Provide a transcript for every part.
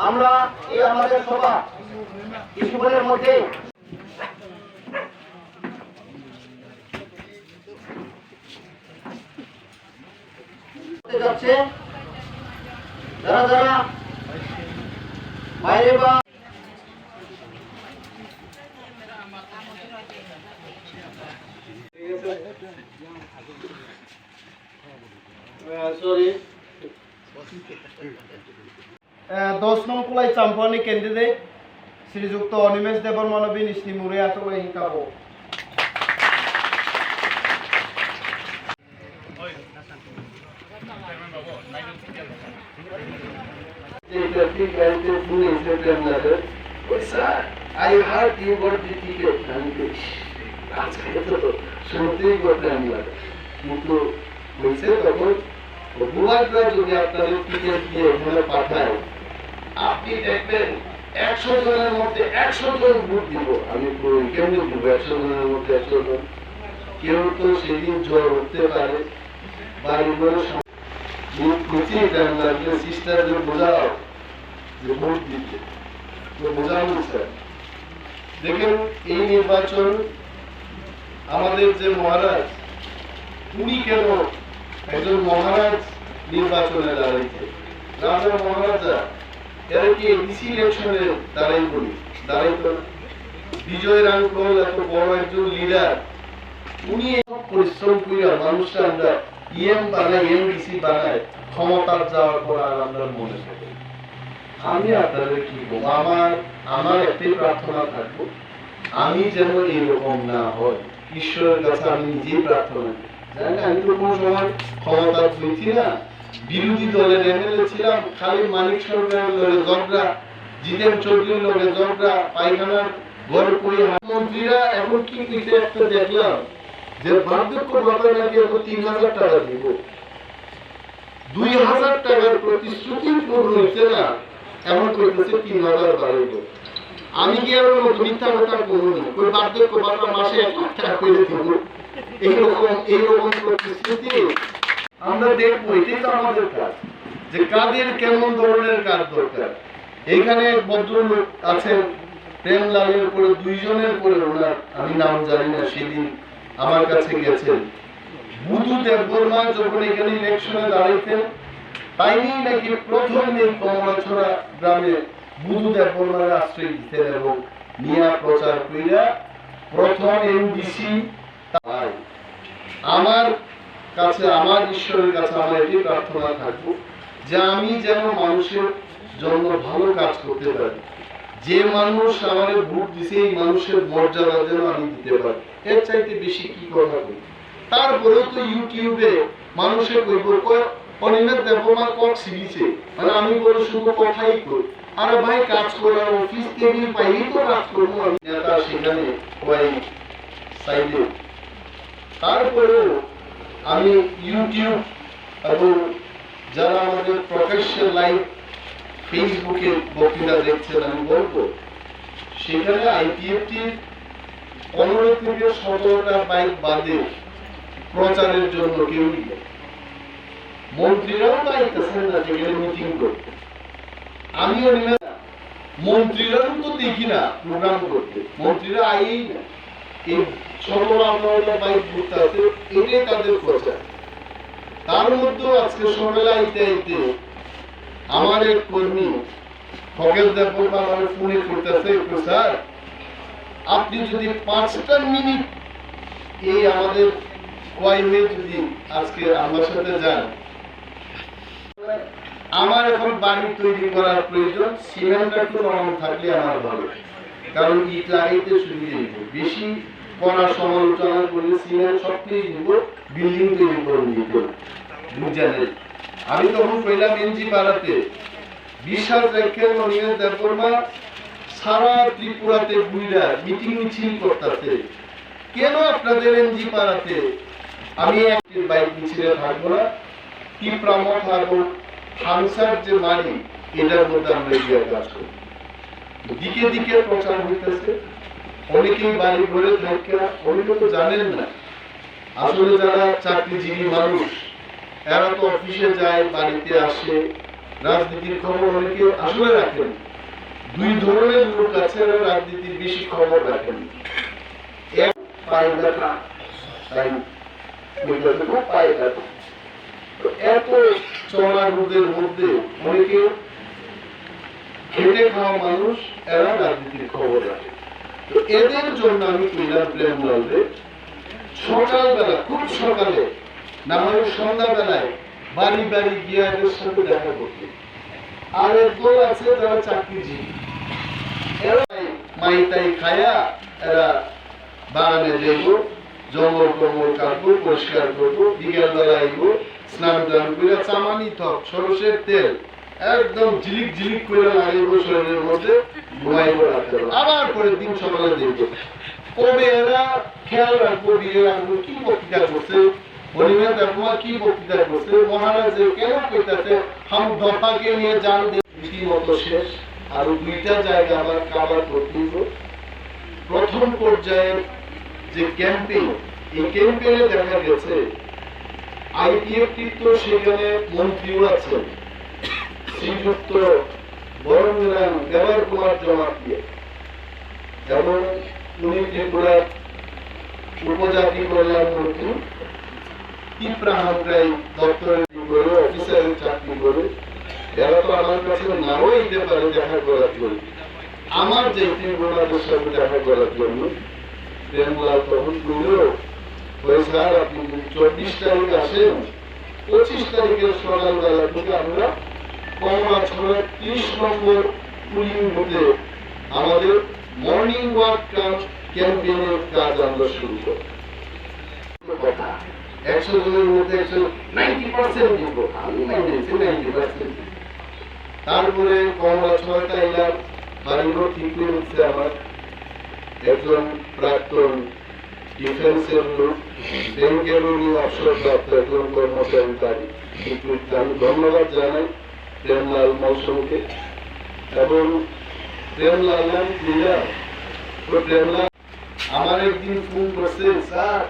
আমরা এই আমাদের সভা কিছুক্ষণের মধ্যে যাচ্ছে। যারা যারা বাইরে বা সরি 10 নং কুলাই চাম্পানি ক্যান্ডিডেট শ্রীযুক্ত অনিমেষ দেবর মানবী নিশ্চি মুরে আতলে হিকাব I heard you got the ticket language. আজকে তো শুনতেই করতাম না কিন্তু বলছে তখন বুয়াটা যদি আপনাদের টিকিট দিয়ে এখানে পাঠায় আপনি দেখবেন 100 জনের মধ্যে 100 জন ভোট দিব। আমি কেমনি দিব 100 জনের মধ্যে 100 জন? কেউ তো সেদিন জ্বর হতে পারে বাড়িগুলো মুখ খুঁচিয়ে দেন লাগলে সিস্টারদের বোঝাও যে ভোট দিতে তো বোঝানো স্যার। দেখেন এই নির্বাচন আমাদের যে মহারাজ উনি কেন একজন মহারাজ নির্বাচনে দাঁড়াইছে রাজা মহারাজা এরা কি এডিসি ইলেকশনে দাঁড়াইতো বিজয় রাঙ্কল এত বড় একজন লিডার উনি পরিশ্রম করে মানুষটা আমরা ইএম বানাই এমডিসি বানাই ক্ষমতার যাওয়ার পর আর আমরা মনে করি। আমি আপনাদের কি বলবো আমার একটাই প্রার্থনা থাকবো আমি যেন এইরকম না হয় ঈশ্বরের কাছে আমি নিজেই প্রার্থনা করি। আমি তো কোনো সময় ক্ষমতা পেয়েছি না বিরোধী দলের এমএলএ ছিলাম খালি মানিক সরকারের লড়ে ঝগড়া জিতেন চৌধুরীর লড়ে ঝগড়া পায়খানার ঘরে পড়ে মন্ত্রীরা এখন কি কিছু একটা দেখলাম যে বার্ধক্য ভাতা নাকি এখন 3000 টাকা দিব 2000 টাকার প্রতিশ্রুতি পূরণ হচ্ছে না এমন করতেছে 3000 বাড়াইব। আমি কি আর মিথ্যা কথা বলবো ওই বার্ধক্য ভাতা মাসে 1 লাখ টাকা করে দিব এইরকম প্রতিশ্রুতি আমরা দেখবো। এটাই তো আমাদের কাজ যে কাদের কেমন ধরনের কাজ দরকার। এখানে ভদ্রলোক আছেন প্রেমলালের উপরে 2 জনের উপরে ওনার আমি নাম জানি না সেদিন আমার কাছে গেছেন বুধু দেববর্মা যখন এখানে ইলেকশনে দাঁড়াইতেন তাই নাকি প্রথম এই কমলাছড়া গ্রামে বুধু দেববর্মার আশ্রয় দিতেন এবং নিয়া প্রচার কইরা প্রথম এমডিসি। তাই আমার কাছে আমার ঈশ্বরের কাছে আমার এটাই প্রার্থনা থাকবো যে আমি যেন মানুষের জন্য ভালো কাজ করতে পারি। যে মানুষ আমাদের ভোট দিছে এই মানুষের মর্যাদা যেন আমি দিতে পারি। এর চাইতে বেশি কি কথা বলি। তারপরেও তো ইউটিউবে মানুষের কইব অনিমেষ দেববর্মা কক সিরিজে মানে আমি বলে শুধু কথাই কই আরে ভাই কাজ করার অফিস থেকে পাইলেই তো কাজ করবো আমি নেতা সেখানে সবাই সাইডে। তারপরেও আমি ইউটিউব এবং যারা আমাদের প্রফেশনাল লাইভ ফেসবুকে বক্তৃতা দেখছেন আমি বলবো সেখানে আইপিএফটির 15 থেকে 17টা বাইক বাদে প্রচারের জন্য কেউ নেই। মন্ত্রীরাও পাইতেছেন না যেখানে মিটিং করতে। আমিও মন্ত্রীরাও তো দেখি না প্রোগ্রাম করতে মন্ত্রীরা আইই না এই 17-18টা বাইক ঘুরতে আছে এটাই তাদের প্রচার। তার মধ্যে আজকে সকালে আইতে আমার এক কর্মী ফকেল দেববর্মা আমার ফোনে করতেছে স্যার আপনি যদি 5টা মিনিট এই আমাদের কোয়াইমে যদি আজকে আমার সাথে যান আমার এখন বাড়ি তৈরি করার প্রয়োজন সিমেন্ট একটু নরম থাকলে আমার ভালো কারণ ইট লাগাইতে সুবিধা দিব বেশি কড়া সমালোচনা করলে সিমেন্ট সবকিছু দিব বিল্ডিং তৈরি করে নিতে বুঝলেন। আমি তখন কইলাম এনজি পাড়াতে বিশ্বাস রেখেন অনিমেষ দেববর্মা সারা ত্রিপুরাতে বুইরা মিটিং মিছিল করতেছে কেন আপনাদের এনজি পাড়াতে আমি একটি বাইক মিছিলে থাকবো না টিপ্রামো থাকবো হামসার যে মারি এটার মধ্যে আমরা গিয়ে কাজ করি। দিকে দিকে প্রচার হইতেছে অনেকেই বাড়ি ঘরে থাকে অনেকে তো জানেন না আসলে যারা চাকরিজীবী মানুষ এরা তো অফিসে যায় বাড়িতে আসে রাজনীতির খবর অনেকে আসলে রাখেন। দুই ধরনের লোক আছে যারা রাজনীতির বেশি খবর রাখেন। এক পায়ে ব্যথা, তাই বইটাতে খুব পায়ে ব্যথা। তো এত চড়া রোদের মধ্যে অনেকে খেটে খাওয়া মানুষ, এরা রাজনীতির খবর রাখে। তো এদের জন্য আমি কইলাম প্রেমলালরে সকালবেলা, খুব সকালে না হয় সন্ধ্যাবেলায় বাড়ি বাড়ি গিয়ে এদের সাথে দেখা করতে। আর একদল আছে যারা চাকরিজীবী, এরা মাইতাই খায়া এরা বাগানে যাইব, জঙ্গল টঙ্গল কাটবো, পরিষ্কার করবো, বিকেল বেলা আইব, স্নান টান করে চামানি থক সরষের তেল একদম ঝিলিক ঝিলিক করে লাগাইব শরীরের মধ্যে, ঘুমাইব রাখতে, আবার পরের দিন সকালে দেখবো। কবে এরা খেয়াল রাখবো বিয়ে রাখবো কি বক্তৃতা করছে, হরিমের ব্যাপার কি বক্তৃতা করছে, মহারাজ কেন কইতাছে হাম দফাকে নিয়ে জান রীতিমতো শেষ। আরো দুইটা জায়গা আবার কাবার করতে হইব। প্রথম পর্যায়ে যে ক্যাম্পেইন, এই ক্যাম্পেইনে দেখা গেছে আইপিএফটির তো সেখানে মন্ত্রীও আছেন, শ্রীযুক্ত বরংরাম দেবার কুমার জমাতিয়া, যেমন উনি ত্রিপুরার উপজাতি কল্যাণ মন্ত্রী, ত্রিপুরাহামরাই দপ্তরে করে অফিসারের চাকরি করে, এরা তো আমার কাছে নাও দিতে পারে দেখা করার জন্য, আমার যে ত্রিপুরাদের সাথে দেখা করার জন্য। প্রেমলাল তখন বলল, স্যার আপনি 24 তারিখ আসেন, 25 তারিখের সকালবেলা থেকে আমরা কমলাছড়া 30 নম্বর পুলিং বুথে আমাদের মর্নিং ওয়াক ক্যাম্পেইনের কাজ আমরা শুরু করি। 100 জনের মধ্যে 90% দিব, আমি 90%। তারপরে কমলাছড়াটা এলাম, বাড়িগুলো ঠিক করে হচ্ছে আমার একজন প্রাক্তন ডিফেন্সের লোক, ব্যাংকের অবসরপ্রাপ্ত একজন কর্মচারী, তারই আমি ধন্যবাদ জানাই প্রেমলাল মৌসুমকে। এবং প্রেমলাল প্রেমলাল আমার একদিন ফোন করছে, sir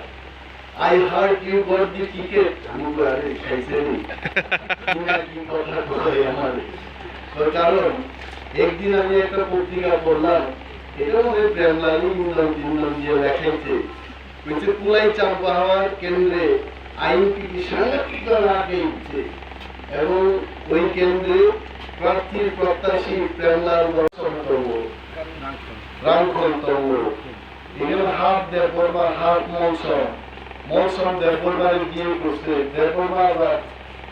I heard you got the ticket. আমি আরে খাইছেনি কি কথা বলে আমার, কারণ একদিন আমি একটা পত্রিকা পড়লাম, এটা মনে প্রেমলালই ইংল্যান্ড দিয়ে দেখাইছে, বলছে কুলাই চাম্পা হওয়ার কেন্দ্রে আইনপিটি সাংঘাতিক আগে উঠছে এবং ওই কেন্দ্রে প্রার্থীর প্রত্যাশী প্রেমলাল রামখন্তম, এখানে হাফ দেববর্মা, হাফ মৌসুম দেববর্মারে বিয়ে করছে, দেববর্মা আবার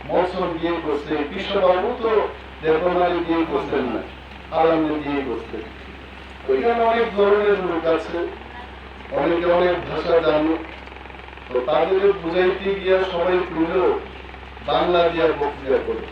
মৌসুম বিয়ে করছে, কৃষ্ণবাবু তো দেববর্মারে বিয়ে করছেন না, আলামে বিয়ে করছেন। ওইখানে অনেক ধরনের লোক আছে, অনেকে অনেক ভাষা জানে, তো তাদের বুঝাইতে গিয়া সবাই তুলেও বাংলা দিয়া বক্তৃতা করে।